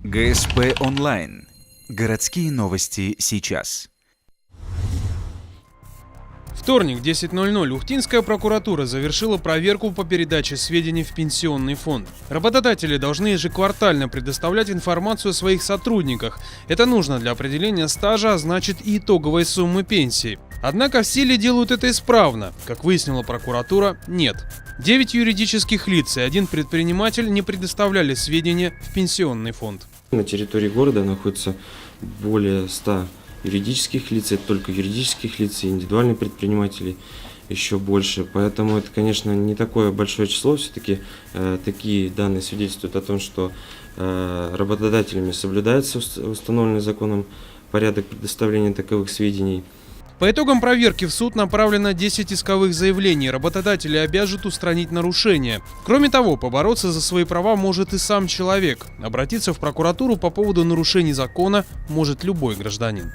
ГСП онлайн. Городские новости сейчас. Вторник, 10:00. Ухтинская прокуратура завершила проверку по передаче сведений в пенсионный фонд. Работодатели должны ежеквартально предоставлять информацию о своих сотрудниках. Это нужно для определения стажа, а значит и итоговой суммы пенсии. Однако все ли делают это исправно? Как выяснила прокуратура, нет. 9 юридических лиц и 1 предприниматель не предоставляли сведения в пенсионный фонд. На территории города находится более 100 юридических лиц, это только юридических лиц и индивидуальных предпринимателей еще больше. Поэтому это, конечно, не такое большое число. Все-таки такие данные свидетельствуют о том, что работодателями соблюдается установленный законом порядок предоставления таковых сведений. По итогам проверки в суд направлено 10 исковых заявлений. Работодатели обяжут устранить нарушения. Кроме того, побороться за свои права может и сам человек. Обратиться в прокуратуру по поводу нарушений закона может любой гражданин.